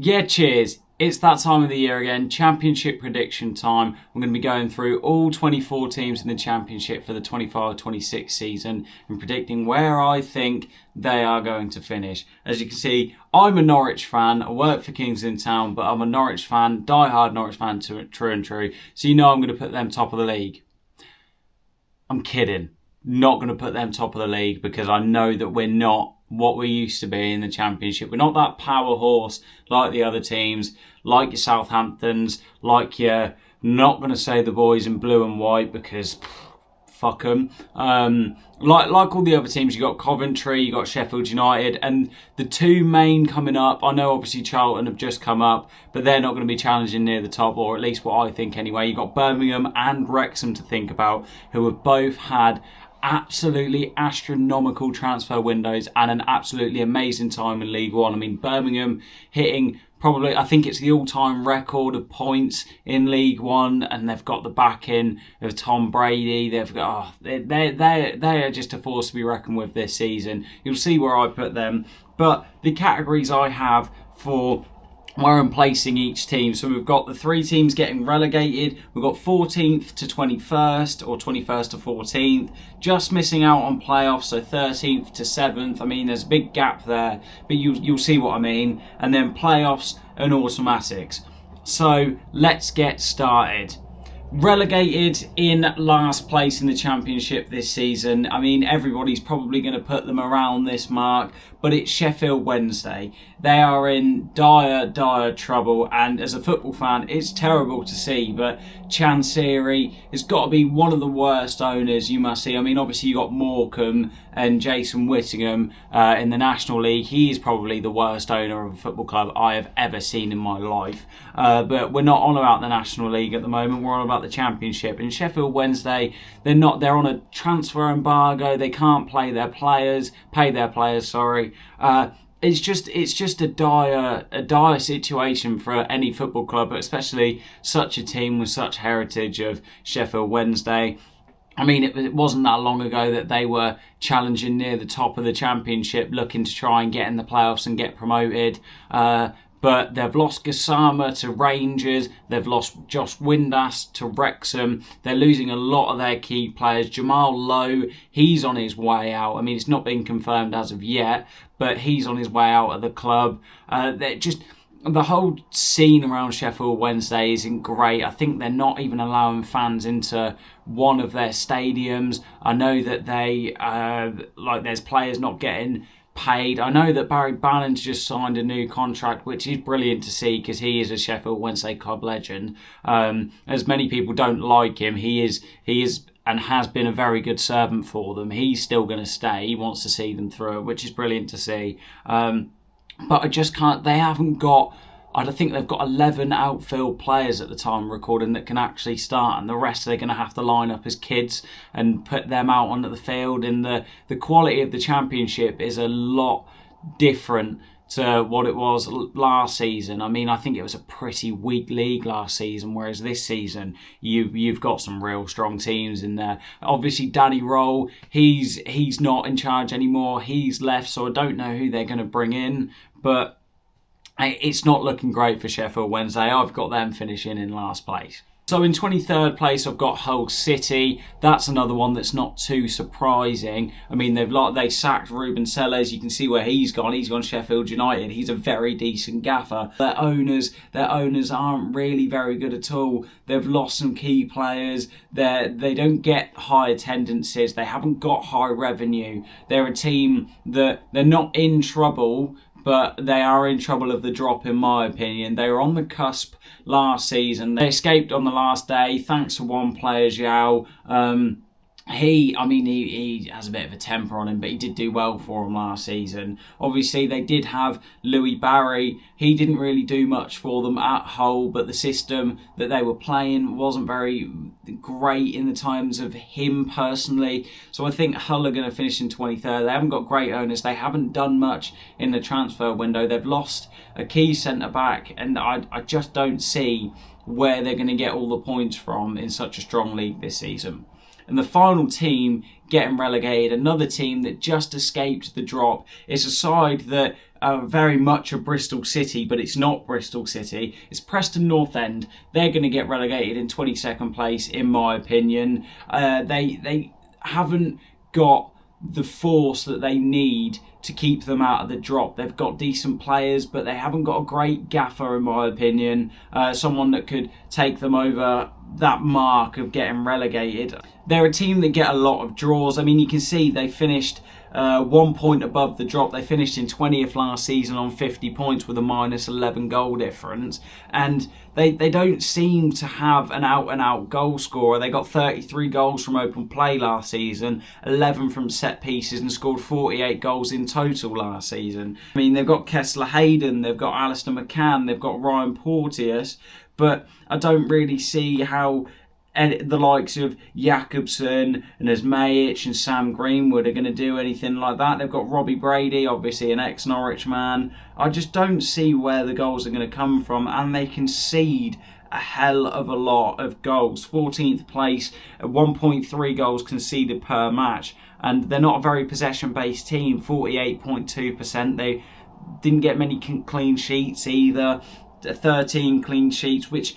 Yeah, cheers. It's that time of the year again, Championship prediction time. We're going to be going through all 24 teams in the Championship for the 25-26 season and predicting where I think they are going to finish. As you can see, I'm a Norwich fan. I work for Kingston Town, but I'm a Norwich fan, die-hard Norwich fan true and true. So you know I'm going to put them top of the league. I'm kidding. Not going to put them top of the league because I know that we're not what we used to be in the Championship. We're not that power horse like the other teams, like your Southamptons, like your, not going to say the boys in blue and white because fuck them. Like all the other teams, you got Coventry, you got Sheffield United, and the two main coming up, I know obviously Charlton have just come up, but they're not going to be challenging near the top, or at least what I think anyway. You got Birmingham and Wrexham to think about, who have both had absolutely astronomical transfer windows and an absolutely amazing time in League One. I mean, Birmingham hitting probably, I think it's the all-time record of points in League One, and they've got the backing of Tom Brady. They've got, they are just a force to be reckoned with this season. You'll see where I put them, but the categories I have for where I'm placing each team. So we've got the three teams getting relegated. We've got 14th to 21st or 21st to 14th. Just missing out on playoffs, so 13th to 7th. I mean, there's a big gap there, but you'll see what I mean. And then playoffs and automatics. So let's get started. Relegated in last place in the Championship this season. I mean, everybody's probably going to put them around this mark, but it's Sheffield Wednesday. They are in dire trouble, and as a football fan, it's terrible to see, but Chansiri has got to be one of the worst owners you must see. I mean, obviously you got Morecambe and Jason Whittingham in the National League. He is probably the worst owner of a football club I have ever seen in my life. But we're not on about the National League at the moment. We're on about the Championship. And Sheffield Wednesday, they're on a transfer embargo. They can't pay their players. It's just a dire situation for any football club, but especially such a team with such heritage of Sheffield Wednesday. I mean, it wasn't that long ago that they were challenging near the top of the Championship, looking to try and get in the playoffs and get promoted. But they've lost Gassama to Rangers. They've lost Josh Windass to Wrexham. They're losing a lot of their key players. Jamal Lowe, he's on his way out. I mean, it's not been confirmed as of yet, but he's on his way out of the club. The whole scene around Sheffield Wednesday isn't great. I think they're not even allowing fans into one of their stadiums. I know that there's players not getting paid. I know that Barry Bannon's just signed a new contract, which is brilliant to see because he is a Sheffield Wednesday club legend. As many people don't like him, he is and has been a very good servant for them. He's still going to stay. He wants to see them through, which is brilliant to see. But I just can't. They haven't got. I think they've got 11 outfield players at the time of recording that can actually start, and the rest they're going to have to line up as kids and put them out onto the field. And the quality of the Championship is a lot different to what it was last season. I mean, I think it was a pretty weak league last season, whereas this season you've got some real strong teams in there. Obviously, Danny Roll, he's not in charge anymore. He's left, so I don't know who they're going to bring in, but it's not looking great for Sheffield Wednesday. I've got them finishing in last place. So in 23rd place, I've got Hull City. That's another one that's not too surprising. I mean, they sacked Ruben Selles. You can see where he's gone. He's gone Sheffield United. He's a very decent gaffer. Their owners aren't really very good at all. They've lost some key players. They don't get high attendances. They haven't got high revenue. They're a team that they're not in trouble, but they are in trouble of the drop, in my opinion. They were on the cusp last season. They escaped on the last day, thanks to one player, Zhao. He has a bit of a temper on him, but he did do well for him last season. Obviously, they did have Louis Barry. He didn't really do much for them at Hull, but the system that they were playing wasn't very great in the times of him personally. So I think Hull are going to finish in 23rd. They haven't got great owners. They haven't done much in the transfer window. They've lost a key centre-back, and I just don't see where they're going to get all the points from in such a strong league this season. And the final team getting relegated, another team that just escaped the drop, is a side that very much a Bristol City, but it's not Bristol City. It's Preston North End. They're going to get relegated in 22nd place, in my opinion. They haven't got the force that they need to keep them out of the drop. They've got decent players, but they haven't got a great gaffer, in my opinion. Someone that could take them over that mark of getting relegated. They're a team that get a lot of draws. I mean, you can see they finished 1 point above the drop. They finished in 20th last season on 50 points with a minus 11 goal difference. And they don't seem to have an out-and-out goal scorer. They got 33 goals from open play last season, 11 from set pieces, and scored 48 goals in total last season. I mean, they've got Kessler Hayden, they've got Alistair McCann, they've got Ryan Porteous, but I don't really see how the likes of Jakobsen and Asmajic and Sam Greenwood are going to do anything like that. They've got Robbie Brady, obviously an ex-Norwich man. I just don't see where the goals are going to come from, and they concede a hell of a lot of goals. 14th place, 1.3 goals conceded per match, and they're not a very possession-based team. 48.2%. They didn't get many clean sheets either. 13 clean sheets, which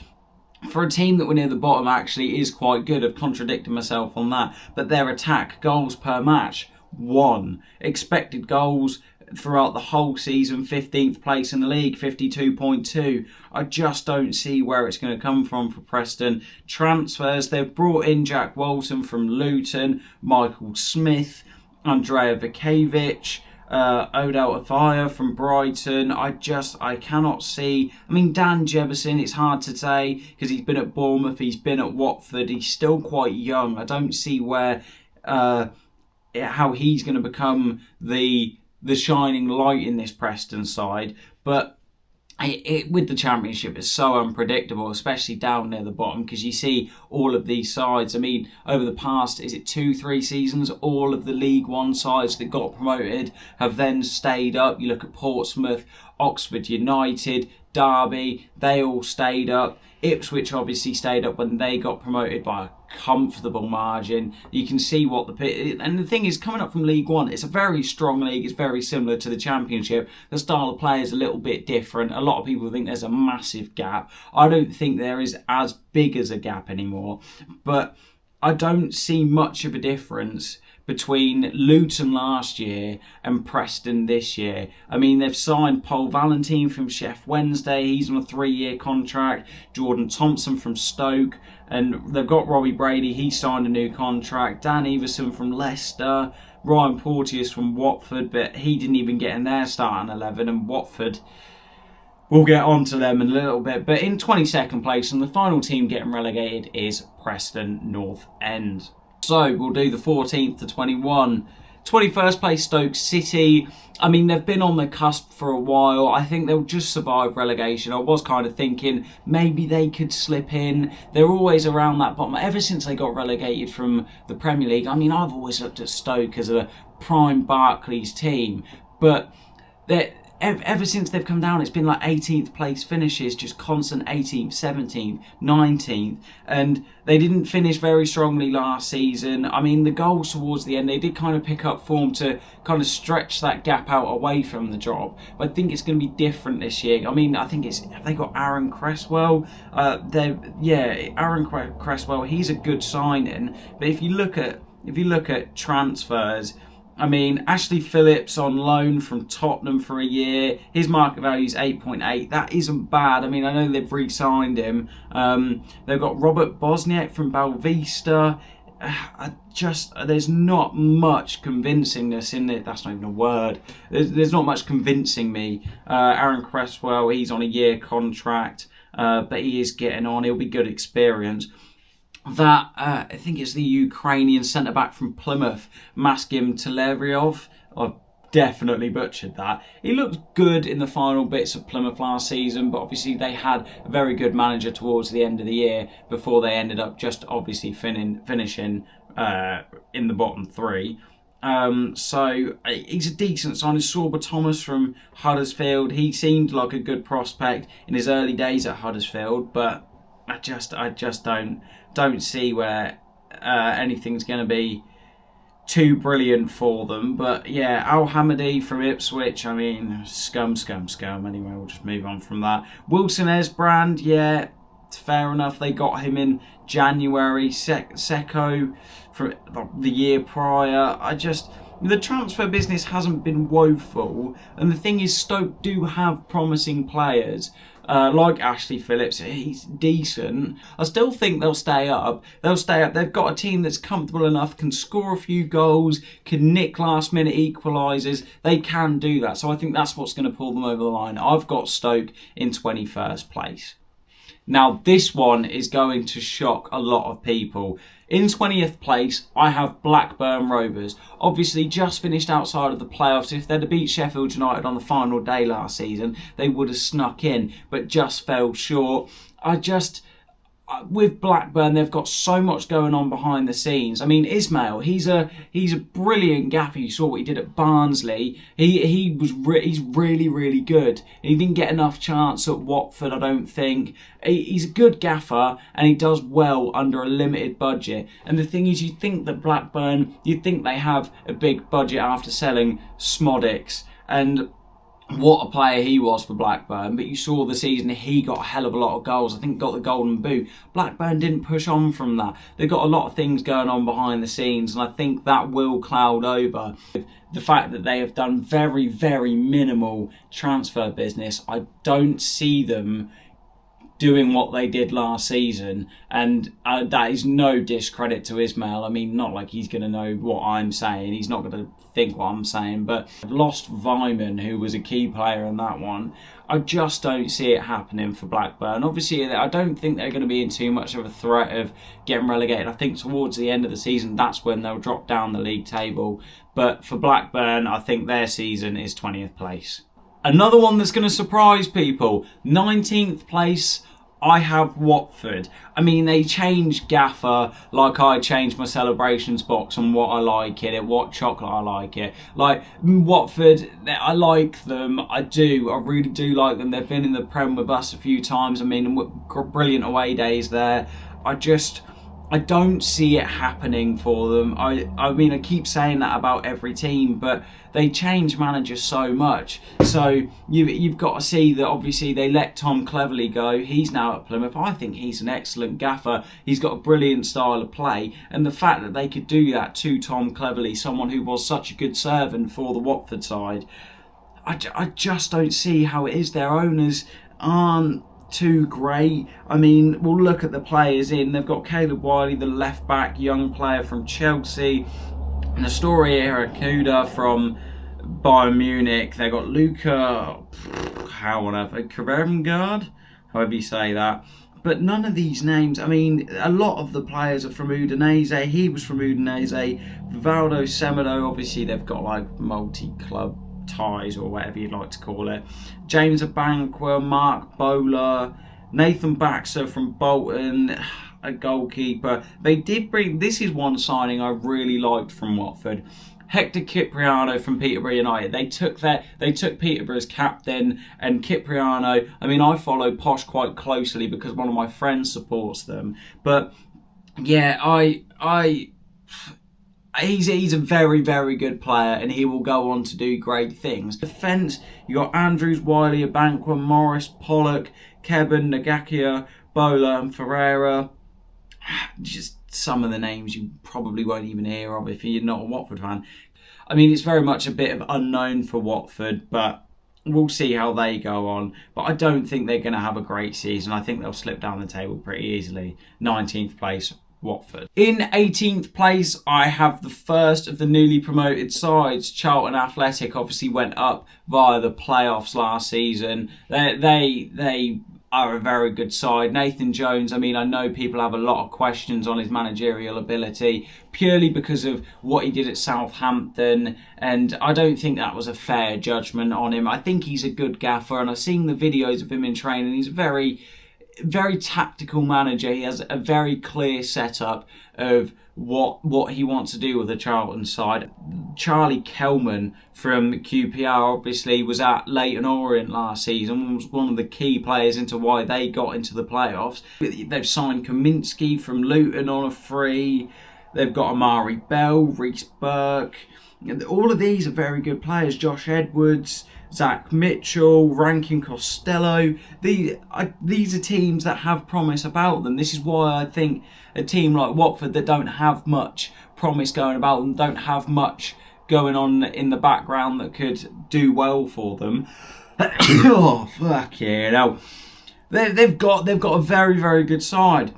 for a team that were near the bottom actually is quite good. I've contradicted myself on that. But their attack goals per match, 1. Expected goals throughout the whole season, 15th place in the league, 52.2. I just don't see where it's going to come from for Preston. Transfers, they've brought in Jack Walton from Luton, Michael Smith, Andrea Vukovic, Odell Afia from Brighton. I cannot see. I mean, Dan Jebison, it's hard to say because he's been at Bournemouth, he's been at Watford, he's still quite young. I don't see where how he's going to become the shining light in this Preston side. But with the Championship, it's so unpredictable, especially down near the bottom, because you see all of these sides. I mean, over the past, 2-3 seasons, all of the League One sides that got promoted have then stayed up. You look at Portsmouth, Oxford United, Derby, they all stayed up. Ipswich obviously stayed up when they got promoted by a comfortable margin. You can see and the thing is, coming up from League One, it's a very strong league. It's very similar to the Championship. The style of play is a little bit different. A lot of people think there's a massive gap. I don't think there is as big as a gap anymore, but I don't see much of a difference between Luton last year and Preston this year. I mean, they've signed Paul Valentine from Sheff Wednesday. He's on a 3-year contract. Jordan Thompson from Stoke. And they've got Robbie Brady. He signed a new contract. Dan Everson from Leicester. Ryan Porteous from Watford. But he didn't even get in their starting 11. And Watford, we'll get on to them in a little bit. But in 22nd place, and the final team getting relegated is Preston North End. So we'll do the 14th to 21. 21st place Stoke City. I mean, they've been on the cusp for a while. I think they'll just survive relegation. I was kind of thinking maybe they could slip in. They're always around that bottom. Ever since they got relegated from the Premier League, I mean, I've always looked at Stoke as a prime Barclays team. But ever since they've come down, it's been like 18th place finishes, just constant 18th, 17th, 19th. And they didn't finish very strongly last season. I mean, the goals towards the end, they did kind of pick up form to kind of stretch that gap out away from the drop. But I think it's going to be different this year. I mean, I think have they got Aaron Cresswell? Aaron Cresswell, he's a good signing. But if you look at transfers, I mean, Ashley Phillips on loan from Tottenham for a year. His market value is 8.8. That isn't bad. I mean, I know they've re-signed him. They've got Robert Bosniak from Belvista. There's not much convincingness in it. That's not even a word. There's not much convincing me. Aaron Cresswell, he's on a year contract, but he is getting on. He'll be good experience. That I think it's the Ukrainian centre-back from Plymouth, Maskim Teleryov. I've definitely butchered that. He looked good in the final bits of Plymouth last season, but obviously they had a very good manager towards the end of the year before they ended up just obviously finishing in the bottom 3. So he's a decent signing. Sorba Thomas from Huddersfield. He seemed like a good prospect in his early days at Huddersfield, but I just don't see where anything's going to be too brilliant for them. But yeah, Al Hamidi from Ipswich, I mean, scum. Anyway, we'll just move on from that. Wilson Esbrand, yeah, fair enough. They got him in January. Seko from the year prior. The transfer business hasn't been woeful, and the thing is, Stoke do have promising players. Like Ashley Phillips, he's decent. I still think they'll stay up. They've got a team that's comfortable enough, can score a few goals, can nick last-minute equalisers. They can do that. So I think that's what's going to pull them over the line. I've got Stoke in 21st place. Now, this one is going to shock a lot of people. In 20th place, I have Blackburn Rovers. Obviously, just finished outside of the playoffs. If they'd have beat Sheffield United on the final day last season, they would have snuck in, but just fell short. With Blackburn, they've got so much going on behind the scenes. I mean, Ismail, he's a brilliant gaffer. You saw what he did at Barnsley. He's really good. He didn't get enough chance at Watford, I don't think. He's a good gaffer, and he does well under a limited budget. And the thing is, you'd think they have a big budget after selling Smodics, and what a player he was for Blackburn. But you saw the season, he got a hell of a lot of goals. I think got the golden boot. Blackburn didn't push on from that. They've got a lot of things going on behind the scenes, and I think that will cloud over the fact that they have done very minimal transfer business. I don't see them doing what they did last season, and that is no discredit to Ismail. I mean, not like he's going to know what I'm saying. He's not going to think what I'm saying, but I've lost Vyman, who was a key player in that one. I just don't see it happening for Blackburn. Obviously, I don't think they're going to be in too much of a threat of getting relegated. I think towards the end of the season, that's when they'll drop down the league table. But for Blackburn, I think their season is 20th place. Another one that's going to surprise people, 19th place, I have Watford. I mean, they changed gaffer like I changed my celebrations box and what I like in it, what chocolate I like it. Like, Watford, I like them. I really do like them. They've been in the Prem with us a few times. I mean, brilliant away days there. I don't see it happening for them. I mean, I keep saying that about every team, but they change managers so much. So you've got to see that obviously they let Tom Cleverley go. He's now at Plymouth. I think he's an excellent gaffer. He's got a brilliant style of play. And the fact that they could do that to Tom Cleverley, someone who was such a good servant for the Watford side, I just don't see how it is. Their owners aren't too great. I mean, we'll look at the players in. They've got Caleb Wiley, the left back, young player from Chelsea, and Astoria Harakuda from Bayern Munich. They've got Luca, Karemgard, however you say that. But none of these names, I mean, a lot of the players are from Udinese. He was from Udinese. Vivaldo Semedo, obviously they've got like multi-club ties or whatever you'd like to call it. James Abankwa, Mark Bowler, Nathan Baxter from Bolton, a goalkeeper. They did bring, this is one signing I really liked from Watford, Hector Cipriano from Peterborough United. They took Peterborough's captain, and Cipriano, I mean, I follow Posh quite closely because one of my friends supports them. But yeah, He's a very good player, and he will go on to do great things. Defence, you got Andrews, Wiley, Abankwa, Morris, Pollock, Kevin, Nagakia, Bowler and Ferreira. Just some of the names you probably won't even hear of if you're not a Watford fan. I mean, it's very much a bit of unknown for Watford, but we'll see how they go on. But I don't think they're going to have a great season. I think they'll slip down the table pretty easily. 19th place, Watford. In 18th place, I have the first of the newly promoted sides. Charlton Athletic obviously went up via the playoffs last season. They are a very good side. Nathan Jones, I mean, I know people have a lot of questions on his managerial ability purely because of what he did at Southampton, and I don't think that was a fair judgment on him. I think he's a good gaffer, and I've seen the videos of him in training. He's a very tactical manager. He has a very clear setup of what he wants to do with the Charlton side. Charlie Kelman from QPR obviously was at Leyton Orient last season, was one of the key players into why they got into the playoffs. They've signed Kaminsky from Luton on a free. They've got Amari Bell, Reece Burke. All of these are very good players. Josh Edwards, Zach Mitchell, Rankin Costello. These are teams that have promise about them. This is why I think a team like Watford that don't have much promise going about them, don't have much going on in the background that could do well for them. Oh, fuck yeah. Now, they've got a very, very good side.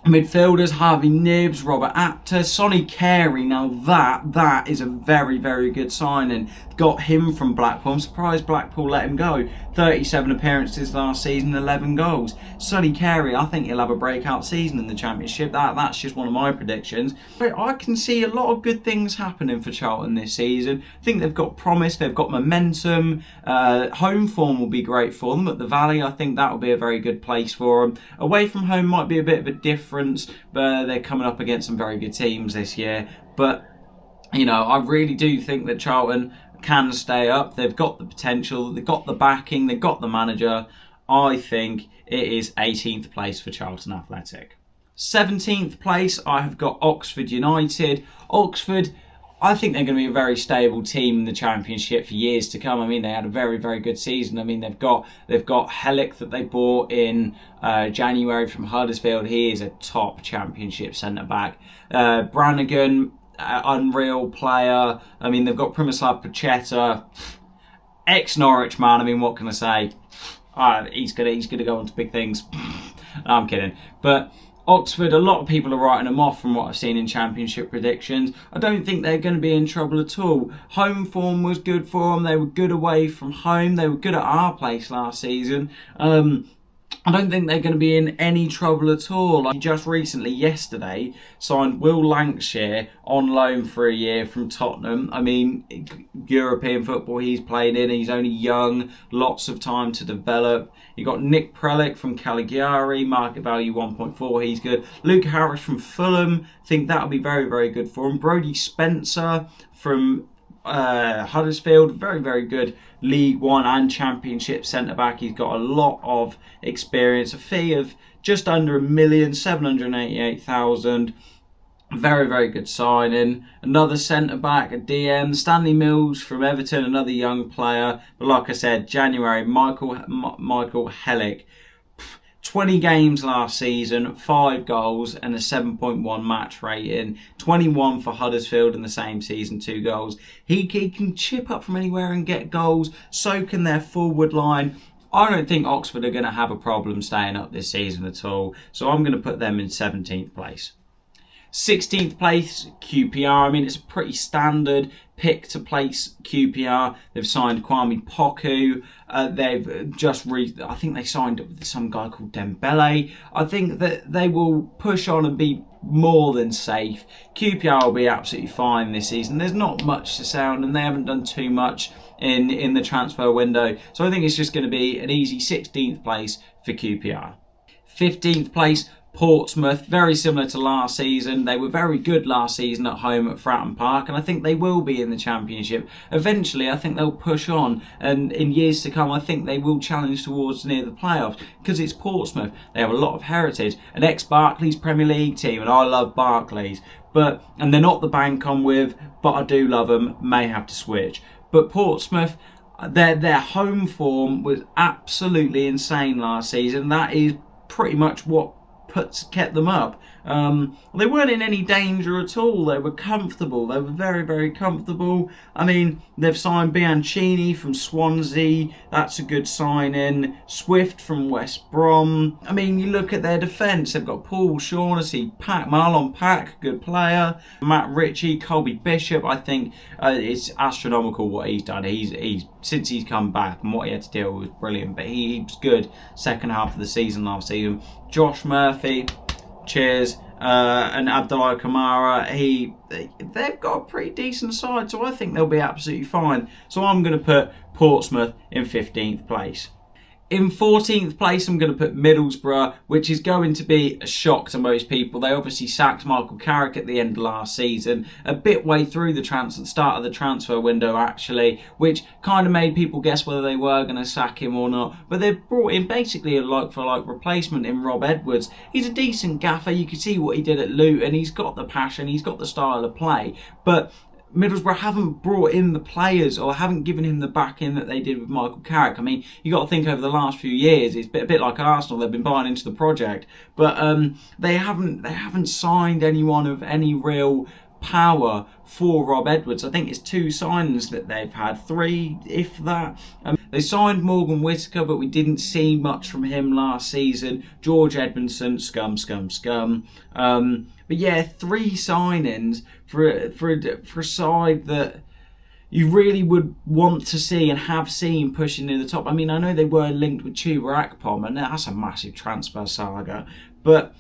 Midfielders, Harvey Nibbs, Robert Apter, Sonny Carey. Now that is a very, very good signing. Got him from Blackpool. I'm surprised Blackpool let him go. 37 appearances last season, 11 goals. Sonny Carey, I think he'll have a breakout season in the Championship. That's just one of my predictions. But I can see a lot of good things happening for Charlton this season. I think they've got promise, they've got momentum. Home form will be great for them at the Valley. I think that will be a very good place for them. Away from home might be a bit of a difference, but they're coming up against some very good teams this year. But, you know, I really do think that Charlton can stay up. They've got the potential, they've got the backing, they've got the manager. I think it is 18th place for Charlton Athletic. 17th place, I have got Oxford United. Oxford, I think they're going to be a very stable team in the Championship for years to come. I mean, they had a very, very good season. I mean, they've got Hellick that they bought in January from Huddersfield. He is a top Championship centre-back. Brannigan, unreal player. I mean, they've got Primoslav Pacheta, ex-Norwich man. I mean, what can I say? He's gonna go on to big things. No, I'm kidding. But Oxford, a lot of people are writing them off from what I've seen in Championship predictions. I don't think they're going to be in trouble at all. Home form was good for them. They were good away from home. They were good at our place last season. I don't think they're going to be in any trouble at all. Like, just recently, yesterday, signed Will Lancashire on loan for a year from Tottenham. I mean, European football he's played in. He's only young, lots of time to develop. You got Nick Prelic from Cagliari, market value 1.4. He's good. Luke Harris from Fulham. I think that'll be very, very good for him. Brodie Spencer from Huddersfield, very, very good League One and Championship centre-back. He's got a lot of experience. A fee of just under £1,788,000. Very, very good signing. Another centre-back, a DM. Stanley Mills from Everton, another young player. But like I said, January, Michael Hellick. 20 games last season, 5 goals and a 7.1 match rating. 21 for Huddersfield in the same season, 2 goals. He can chip up from anywhere and get goals. So can their forward line. I don't think Oxford are going to have a problem staying up this season at all. So I'm going to put them in 17th place. 16th place, QPR. I mean, it's a pretty standard pick to place QPR. They've signed Kwame Poku. I think they signed up with some guy called Dembele. I think that they will push on and be more than safe. QPR will be absolutely fine this season. There's not much to say on them. They haven't done too much in the transfer window. So I think it's just going to be an easy 16th place for QPR. 15th place, Portsmouth, very similar to last season. They were very good last season at home at Fratton Park, and I think they will be in the Championship. Eventually, I think they'll push on, and in years to come, I think they will challenge towards near the playoffs, because it's Portsmouth. They have a lot of heritage. An ex-Barclays Premier League team, and I love Barclays, and they're not the bank I'm with, but I do love them, may have to switch. But Portsmouth, their home form was absolutely insane last season. That is pretty much what kept them up. They weren't in any danger at all. They were comfortable. They were very, very comfortable. I mean, they've signed Bianchini from Swansea. That's a good signing. Swift from West Brom. I mean, you look at their defence. They've got Paul Shaughnessy, Marlon Pack, good player. Matt Ritchie, Colby Bishop. I think it's astronomical what he's done. He's since he's come back, and what he had to deal with was brilliant. But he was good second half of the season last season. Josh Murphy, cheers, and Abdullah Kamara. They've got a pretty decent side, so I think they'll be absolutely fine. So I'm going to put Portsmouth in 15th place. In 14th place, I'm going to put Middlesbrough, which is going to be a shock to most people. They obviously sacked Michael Carrick at the end of last season, a bit way through the start of the transfer window actually, which kind of made people guess whether they were going to sack him or not. But they've brought in basically a like-for-like replacement in Rob Edwards. He's a decent gaffer. You can see what he did at Luton. He's got the passion. He's got the style of play. But Middlesbrough haven't brought in the players or haven't given him the backing that they did with Michael Carrick. I mean, you got to think over the last few years, it's a bit like Arsenal. They've been buying into the project, but they haven't signed anyone of any real power for Rob Edwards. I think it's 2 signings that they've had, 3 if that. They signed Morgan Whittaker, but we didn't see much from him last season. George Edmondson, scum. But yeah, 3 signings for a side that you really would want to see and have seen pushing near the top. I mean, I know they were linked with Chuba Akpom, and that's a massive transfer saga. But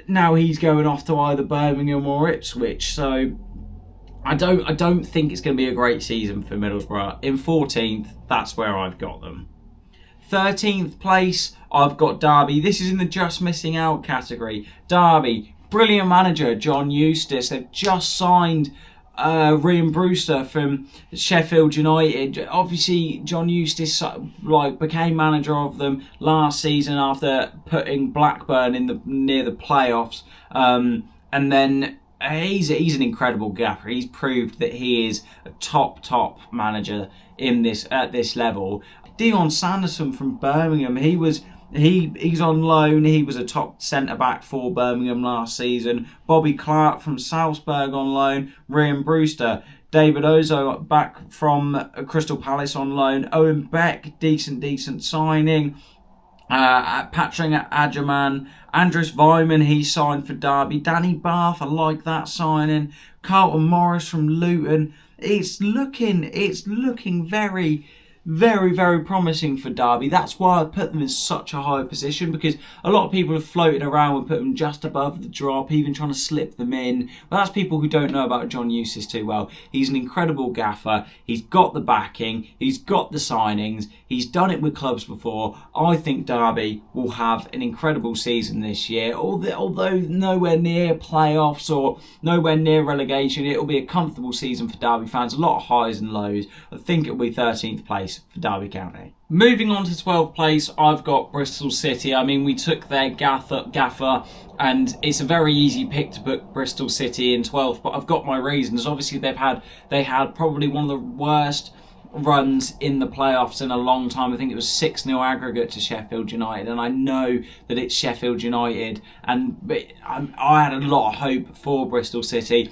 now he's going off to either Birmingham or Ipswich, so I don't think it's going to be a great season for Middlesbrough. In 14th, that's where I've got them. 13th place, I've got Derby. This is in the just missing out category. Derby, brilliant manager, John Eustace. They've just signed Ryan Brewster from Sheffield United. Obviously, John Eustace became manager of them last season after putting Blackburn in near the playoffs, and then he's an incredible gaffer. He's proved that he is a top manager at this level. Dion Sanderson from Birmingham, he's on loan. He was a top centre-back for Birmingham last season. Bobby Clark from Salzburg on loan. Ryan Brewster. David Ozo back from Crystal Palace on loan. Owen Beck, decent signing. Patrick Adjaman. Andres Vyman, he signed for Derby. Danny Bath, I like that signing. Carlton Morris from Luton. It's looking very promising for Derby. That's why I put them in such a high position, because a lot of people have floated around and put them just above the drop, even trying to slip them in. But that's people who don't know about John Eustace too well. He's an incredible gaffer. He's got the backing. He's got the signings. He's done it with clubs before. I think Derby will have an incredible season this year. Although nowhere near playoffs or nowhere near relegation, it'll be a comfortable season for Derby fans. A lot of highs and lows. I think it'll be 13th place for Derby County. Moving on to 12th place, I've got Bristol City. I mean, we took their gaffer, and it's a very easy pick to put Bristol City in 12th, but I've got my reasons. Obviously, they had probably one of the worst runs in the playoffs in a long time. I think it was 6-0 aggregate to Sheffield United, and I know that it's Sheffield United, but I had a lot of hope for Bristol City.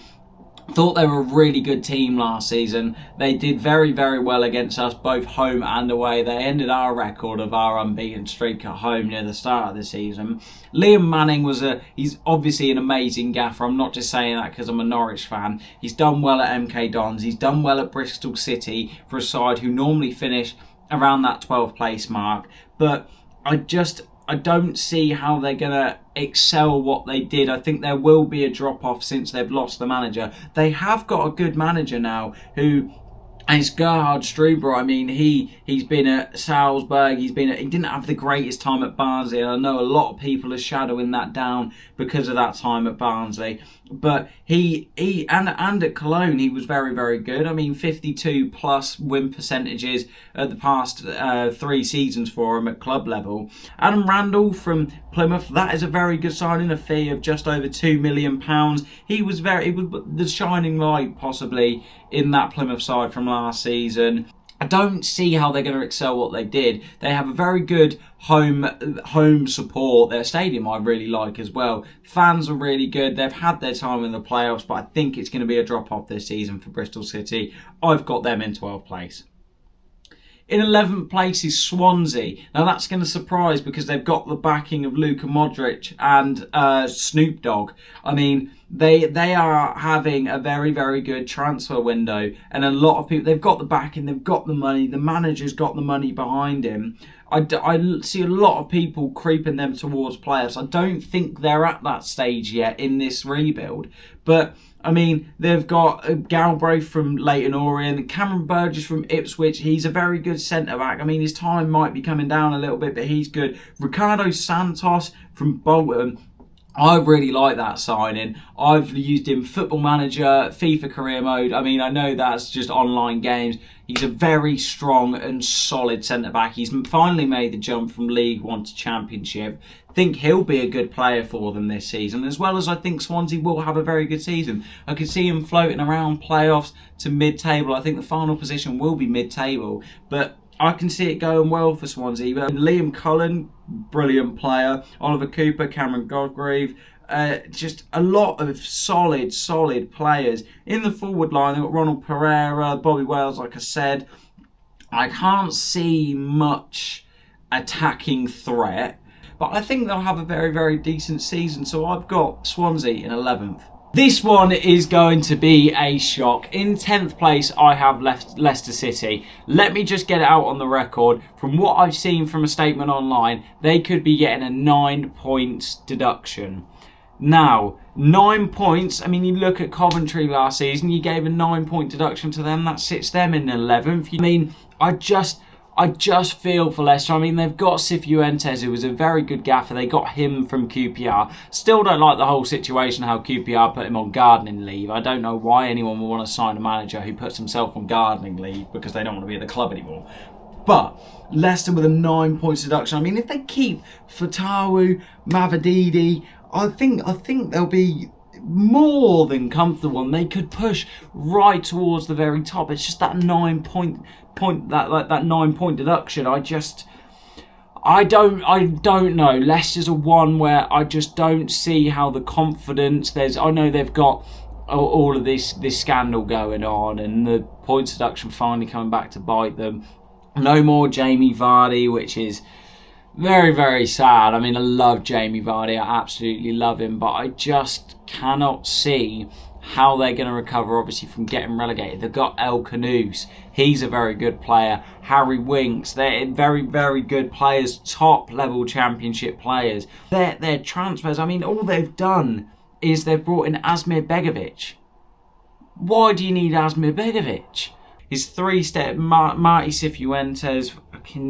Thought they were a really good team last season. They did very well against us, both home and away. They ended our record of our unbeaten streak at home near the start of the season. Liam Manning he's obviously an amazing gaffer. I'm not just saying that because I'm a Norwich fan. He's done well at MK Dons. He's done well at Bristol City for a side who normally finish around that 12th place mark. But I don't see how they're going to excel what they did. I think there will be a drop-off since they've lost the manager. They have got a good manager now who is Gerhard Struber. I mean, he's been at Salzburg. He didn't have the greatest time at Barnsley, and I know a lot of people are shadowing that down because of that time at Barnsley. But he and at Cologne, he was very good. I mean, 52 plus win percentages at the past 3 seasons for him at club level. Adam Randall from Plymouth, that is a very good signing, a fee of just over £2 million. He was the shining light possibly in that Plymouth side from last season. I don't see how they're going to excel what they did. They have a very good home support. Their stadium I really like as well. Fans are really good. They've had their time in the playoffs, but I think it's going to be a drop-off this season for Bristol City. I've got them in 12th place. In 11th place is Swansea. Now that's going to surprise because they've got the backing of Luka Modric and Snoop Dogg. I mean, they are having a very good transfer window, and a lot of people, they've got the backing, they've got the money, the manager's got the money behind him. I see a lot of people creeping them towards playoffs. I don't think they're at that stage yet in this rebuild. But, I mean, they've got Galbraith from Leyton Orient, Cameron Burgess from Ipswich. He's a very good centre-back. I mean, his time might be coming down a little bit, but he's good. Ricardo Santos from Bolton. I really like that signing. I've used him Football Manager, FIFA Career Mode. I mean, I know that's just online games. He's a very strong and solid centre-back. He's finally made the jump from League One to Championship. I think he'll be a good player for them this season, as well as I think Swansea will have a very good season. I could see him floating around playoffs to mid-table. I think the final position will be mid-table, but I can see it going well for Swansea. Liam Cullen, brilliant player. Oliver Cooper, Cameron Godgrave. Just a lot of solid players. In the forward line, they've got Ronald Pereira, Bobby Wales, like I said. I can't see much attacking threat, but I think they'll have a very, very decent season. So I've got Swansea in 11th. This one is going to be a shock. In 10th place, I have Leicester City. Let me just get it out on the record. From what I've seen from a statement online, they could be getting a 9 points deduction. Now, 9 points, I mean, you look at Coventry last season, you gave a 9-point deduction to them. That sits them in 11th. I mean, I just feel for Leicester. I mean, they've got Cifuentes, who was a very good gaffer. They got him from QPR. Still don't like the whole situation, how QPR put him on gardening leave. I don't know why anyone would want to sign a manager who puts himself on gardening leave because they don't want to be at the club anymore. But Leicester with a 9 points deduction. I mean, if they keep Fatawu, Mavididi, I think they'll be more than comfortable, and they could push right towards the very top. It's just that 9 point that 9 point deduction. I don't know. Leicester's a one where I just don't see how the confidence. I know they've got all of this scandal going on, and the points deduction finally coming back to bite them. No more Jamie Vardy, which is very, very sad. I mean, I love Jamie Vardy. I absolutely love him. But I just cannot see how they're going to recover, obviously, from getting relegated. They've got El Canoes. He's a very good player. Harry Winks. They're very, very good players. Top-level championship players. Their transfers, I mean, all they've done is they've brought in Asmir Begovic. Why do you need Asmir Begovic? His three-step, Marty Cifuentes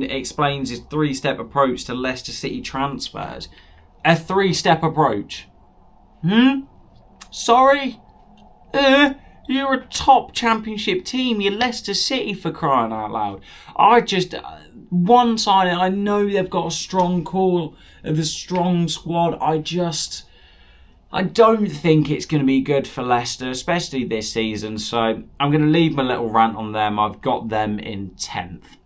explains his three-step approach to Leicester City transfers. A three-step approach. Sorry? You're a top championship team. You're Leicester City, for crying out loud. One side, I know they've got a strong core, the strong squad. I don't think it's going to be good for Leicester, especially this season. So I'm going to leave my little rant on them. I've got them in 10th.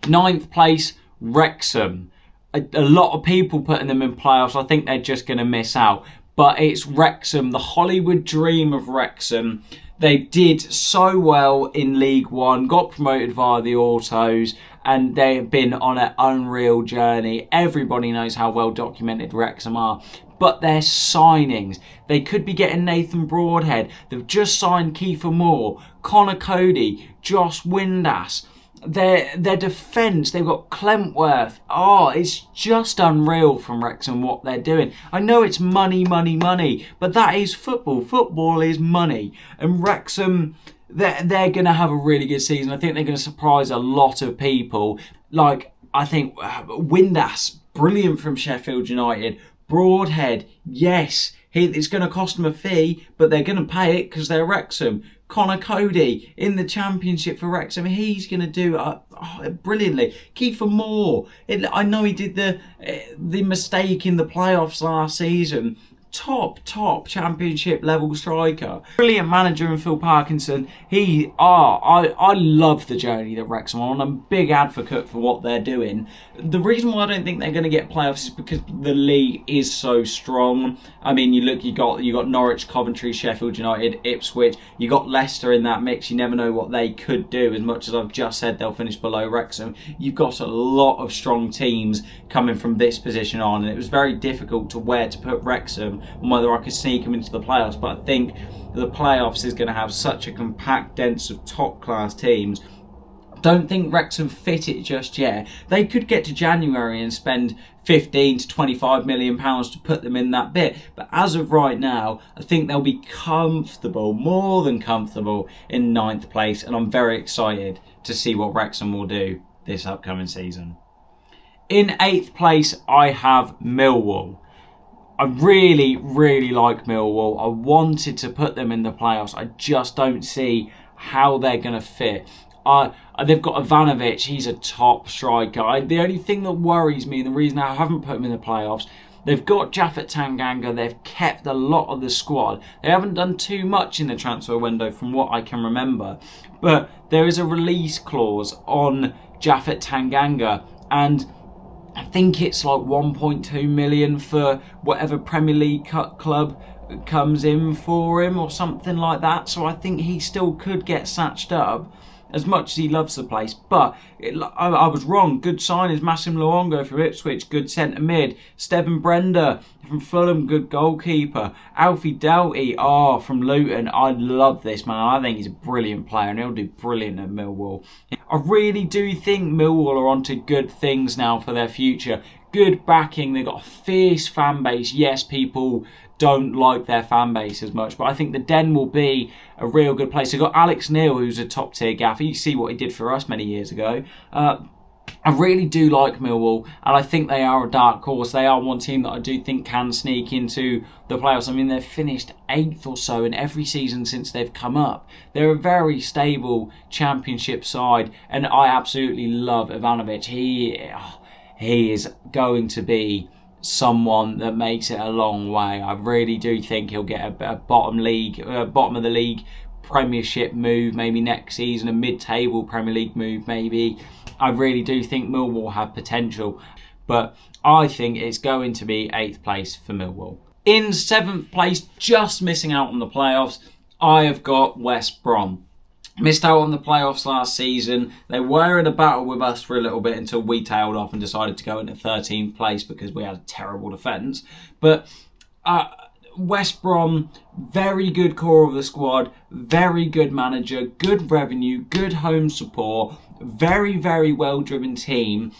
9th place, Wrexham. A lot of people putting them in playoffs. I think they're just going to miss out. But it's Wrexham, the Hollywood dream of Wrexham. They did so well in League One, got promoted via the Autos, and they have been on an unreal journey. Everybody knows how well documented Wrexham are. But their signings, they could be getting Nathan Broadhead. They've just signed Kiefer Moore, Connor Cody, Josh Windass. Their defence, they've got Clentworth. It's just unreal from Wrexham what they're doing. I know it's money, but that is football. Football is money. And Wrexham, they're going to have a really good season. I think they're going to surprise a lot of people. Like, I think Windass, brilliant from Sheffield United. Broadhead, yes, it's going to cost them a fee, but they're going to pay it because they're Wrexham. Connor Cody in the championship for Wrexham, he's going to do brilliantly. Kiefer Moore, I know he did the mistake in the playoffs last season. Top championship level striker. Brilliant manager in Phil Parkinson. I love the journey that Wrexham are on. I'm a big advocate for what they're doing. The reason why I don't think they're going to get playoffs is because the league is so strong. I mean, you got Norwich, Coventry, Sheffield United, Ipswich. You got Leicester in that mix. You never know what they could do. As much as I've just said they'll finish below Wrexham, you've got a lot of strong teams coming from this position on, and it was very difficult to where to put Wrexham and whether I could sneak them into the playoffs. But I think the playoffs is going to have such a compact dense of top class teams. Don't think Wrexham fit it just yet. They could get to January and spend 15 to 25 million pounds to put them in that bit. But as of right now, I think they'll be comfortable, more than comfortable, in 9th place. And I'm very excited to see what Wrexham will do this upcoming season. In 8th place, I have Millwall. I really, really like Millwall. I wanted to put them in the playoffs. I just don't see how they're going to fit. They've got Ivanovic, he's a top striker. The only thing that worries me, and the reason I haven't put him in the playoffs, they've got Japhet Tanganga, they've kept a lot of the squad. They haven't done too much in the transfer window from what I can remember. But there is a release clause on Japhet Tanganga, and I think it's like 1.2 million for whatever Premier League club comes in for him or something like that. So I think he still could get snatched up, as much as he loves the place. But I was wrong. Good signings. Massim Luongo from Ipswich, good centre mid. Steven Brenda from Fulham, good goalkeeper. Alfie Doughty, from Luton. I love this man. I think he's a brilliant player and he'll do brilliant at Millwall. I really do think Millwall are onto good things now for their future. Good backing. They've got a fierce fan base. Yes, people don't like their fan base as much, but I think the Den will be a real good place. They've got Alex Neil, who's a top tier gaffer. You see what he did for us many years ago. I really do like Millwall, and I think they are a dark horse. They are one team that I do think can sneak into the playoffs. I mean, they've finished 8th or so in every season since they've come up. They're a very stable championship side, and I absolutely love Ivanovic. He is going to be someone that makes it a long way. I really do think he'll get a bottom of the league Premiership move maybe next season, a mid-table Premier League move maybe. I really do think Millwall have potential, but I think it's going to be 8th place for Millwall. In 7th place, just missing out on the playoffs, I have got West Brom. Missed out on the playoffs last season. They were in a battle with us for a little bit until we tailed off and decided to go into 13th place because we had a terrible defence. But West Brom, very good core of the squad, very good manager, good revenue, good home support, very, very well-driven team.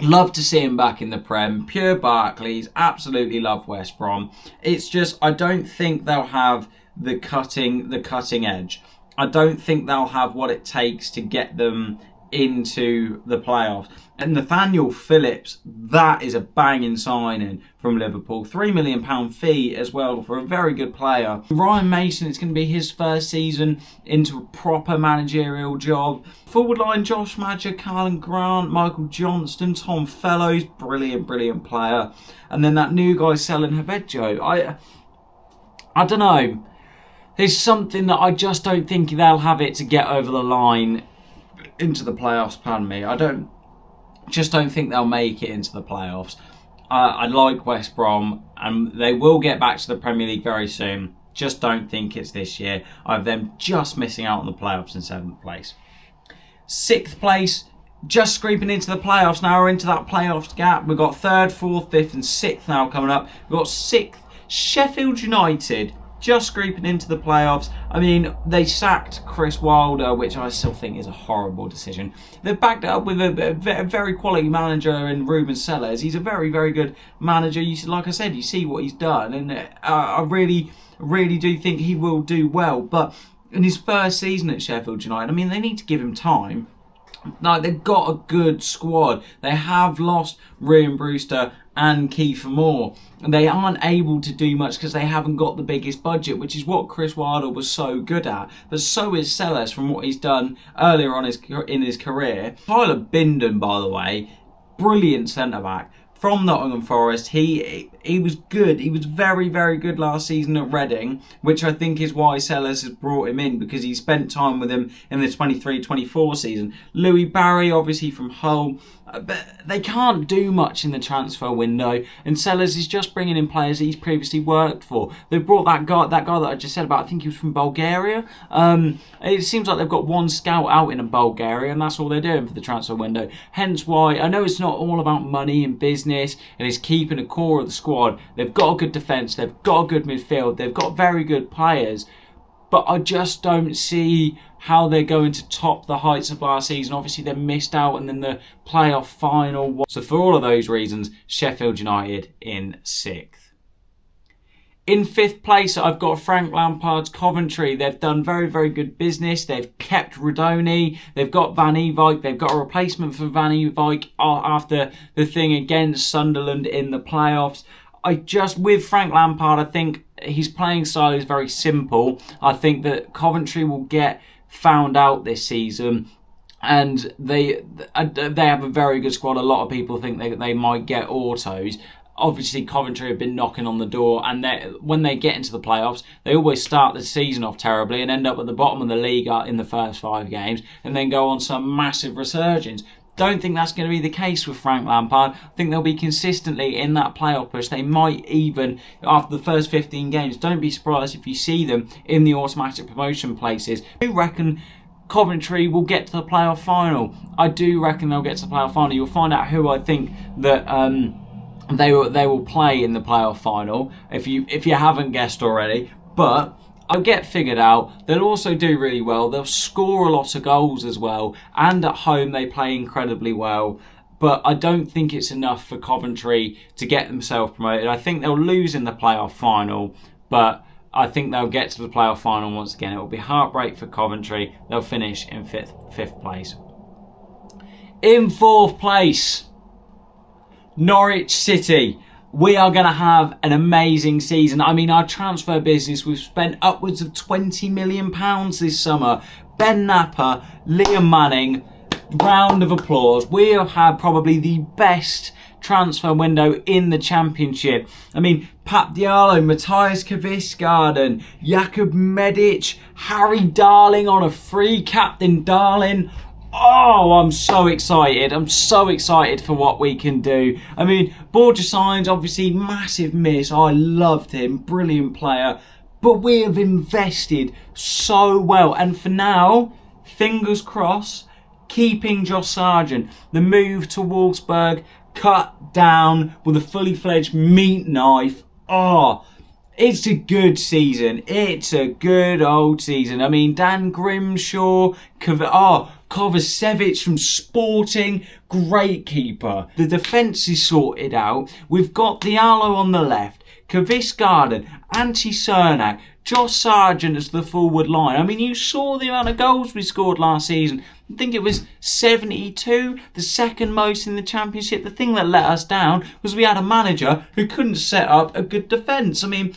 Love to see him back in the Prem. Pure Barclays, absolutely love West Brom. It's just, I don't think they'll have the cutting edge. I don't think they'll have what it takes to get them into the playoffs. And Nathaniel Phillips, that is a banging signing from Liverpool. £3 million fee as well for a very good player. Ryan Mason, it's going to be his first season into a proper managerial job. Forward line, Josh Madger, Carlin Grant, Michael Johnston, Tom Fellows, brilliant player. And then that new guy selling Habejo. I don't know. There's something that I just don't think they'll have it to get over the line into the playoffs, pardon me. I don't think they'll make it into the playoffs. I like West Brom, and they will get back to the Premier League very soon. Just don't think it's this year. I have them just missing out on the playoffs in 7th place. 6th place, just scraping into the playoffs now. We're into that playoffs gap. We've got 3rd, 4th, 5th and 6th now coming up. We've got 6th, Sheffield United, just scraping into the playoffs. I mean, they sacked Chris Wilder, which I still think is a horrible decision. They've backed it up with a very quality manager in Ruben Sellers. He's a very, very good manager. Like I said, you see what he's done, and I really do think he will do well. But in his first season at Sheffield United, I mean, they need to give him time. Like, they've got a good squad. They have lost Ryan Brewster and Kiefer Moore. And they aren't able to do much because they haven't got the biggest budget, which is what Chris Wilder was so good at. But so is Sellers from what he's done earlier on in his career. Tyler Bindon, by the way, brilliant centre-back from Nottingham Forest. He was good. He was very, very good last season at Reading, which I think is why Sellers has brought him in, because he spent time with him in the 23-24 season. Louis Barry, obviously from Hull. But they can't do much in the transfer window, and Sellers is just bringing in players that he's previously worked for. They've brought that guy that I just said about, I think he was from Bulgaria. It seems like they've got one scout out in Bulgaria, and that's all they're doing for the transfer window. Hence why, I know it's not all about money and business, and it's keeping a core of the squad. They've got a good defence, they've got a good midfield, they've got very good players. but I just don't see how they're going to top the heights of last season. Obviously, they missed out and then the playoff final. So for all of those reasons, Sheffield United in 6th. In 5th place, I've got Frank Lampard's Coventry. They've done very, very good business. They've kept Rodoni. They've got Van Ewijk. They've got a replacement for Van Ewijk after the thing against Sunderland in the playoffs. With Frank Lampard, I think his playing style is very simple. I think that Coventry will get found out this season. And they have a very good squad. A lot of people think they might get autos. Obviously, Coventry have been knocking on the door, and when they get into the playoffs, they always start the season off terribly and end up at the bottom of the league in the first 5 games, and then go on some massive resurgence. Don't think that's going to be the case with Frank Lampard. I think they'll be consistently in that playoff push. They might even, after the first 15 games, don't be surprised if you see them in the automatic promotion places. I do reckon Coventry will get to the playoff final. I do reckon they'll get to the playoff final. You'll find out who I think that they will play in the playoff final, if you haven't guessed already. But I'll get figured out. They'll also do really well. They'll score a lot of goals as well. And at home they play incredibly well. But I don't think it's enough for Coventry to get themselves promoted. I think they'll lose in the playoff final. But I think they'll get to the playoff final once again. It will be heartbreak for Coventry. They'll finish in fifth place. In 4th place, Norwich City. We are going to have an amazing season. I mean, our transfer business, we've spent upwards of £20 million this summer. Ben Napper, Liam Manning, round of applause. We have had probably the best transfer window in the Championship. I mean, Pat Diallo, Matthias Kvisgaarden, Jakub Medic, Harry Darling on a free, Captain Darling. Oh, I'm so excited. I'm so excited for what we can do. I mean, Borja Sainz, obviously, massive miss. I loved him. Brilliant player. But we have invested so well. And for now, fingers crossed, keeping Josh Sargent. The move to Wolfsburg, cut down with a fully fledged meat knife. Oh, it's a good season. It's a good old season. I mean, Dan Grimshaw, Kovacevic from Sporting, great keeper. The defence is sorted out. We've got Diallo on the left, Kvisgaarden, Antti Cernak, Josh Sargent as the forward line. I mean, you saw the amount of goals we scored last season. I think it was 72, the second most in the Championship. The thing that let us down was we had a manager who couldn't set up a good defence. I mean,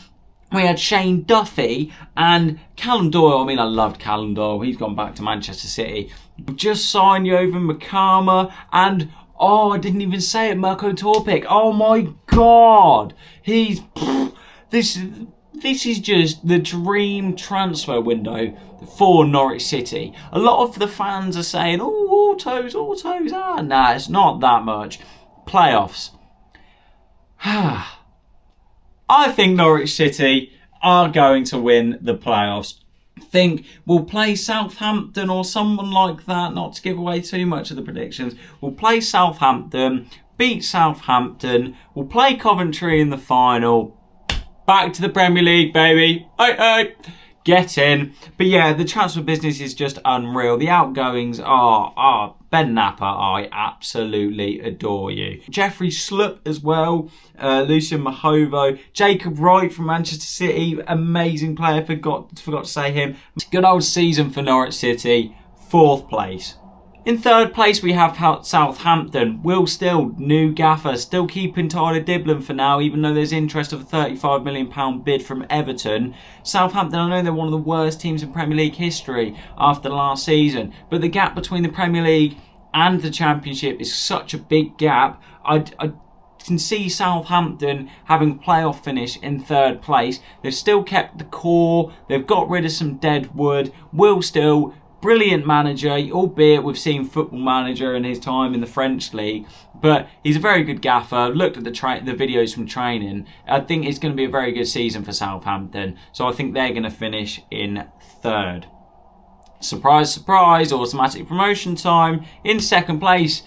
we had Shane Duffy and Callum Doyle. I mean, I loved Callum Doyle. He's gone back to Manchester City. Just signed Jovan Makama and, I didn't even say it, Mirko Torpik. Oh my God. This is just the dream transfer window for Norwich City. A lot of the fans are saying, autos. Nah, it's not that much. Playoffs. I think Norwich City are going to win the playoffs. I think we'll play Southampton or someone like that, not to give away too much of the predictions. We'll play Southampton, beat Southampton, we'll play Coventry in the final. Back to the Premier League, baby. Hey. Get in. But yeah, the transfer business is just unreal. The outgoings are Ben Napper, I absolutely adore you. Jeffrey Sloop as well. Lucien Mahovo. Jacob Wright from Manchester City. Amazing player. Forgot to say him. Good old season for Norwich City. 4th place. In 3rd place, we have Southampton. Will Still, new gaffer, still keeping Tyler Dibblin for now, even though there's interest of a £35 million bid from Everton. Southampton, I know they're one of the worst teams in Premier League history after last season, but the gap between the Premier League and the Championship is such a big gap. I can see Southampton having a playoff finish in 3rd place. They've still kept the core. They've got rid of some dead wood. Will Still, brilliant manager, albeit we've seen Football Manager in his time in the French league, but he's a very good gaffer. I've looked at the videos from training. I think it's going to be a very good season for Southampton, so I think they're going to finish in 3rd. Surprise, surprise, automatic promotion time. In 2nd place,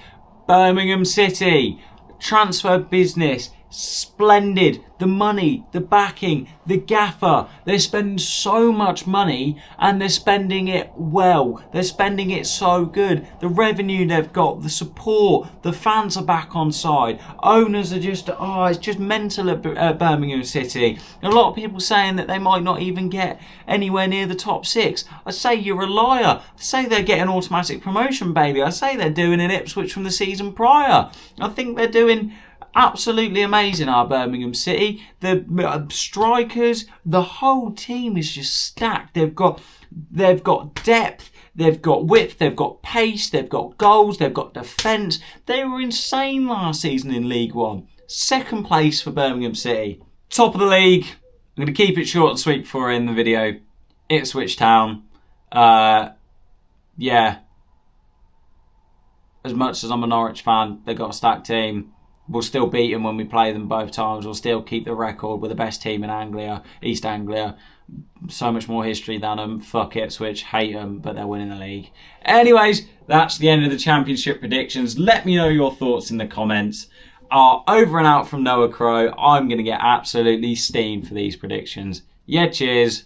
Birmingham City. Transfer business splendid. The money, the backing, the gaffer. They're spending so much money and they're spending it well. They're spending it so good. The revenue they've got, the support, the fans are back on side. Owners are just, it's just mental at Birmingham City. A lot of people saying that they might not even get anywhere near the top 6. I say you're a liar. I say they're getting automatic promotion, baby. I say they're doing in Ipswich from the season prior. I think they're doing absolutely amazing, our Birmingham City. The strikers, the whole team is just stacked. They've got depth, they've got width, they've got pace, they've got goals, they've got defence. They were insane last season in League One. Second place for Birmingham City. Top of the league. I'm going to keep it short and sweet for in the video. Ipswich Town. Yeah. As much as I'm a Norwich fan, they've got a stacked team. We'll still beat them when we play them both times. We'll still keep the record. We're the best team in Anglia, East Anglia. So much more history than them. Fuck Ipswich, hate them, but they're winning the league. Anyways, that's the end of the Championship predictions. Let me know your thoughts in the comments. Over and out from Noah Crow. I'm going to get absolutely steamed for these predictions. Yeah, cheers.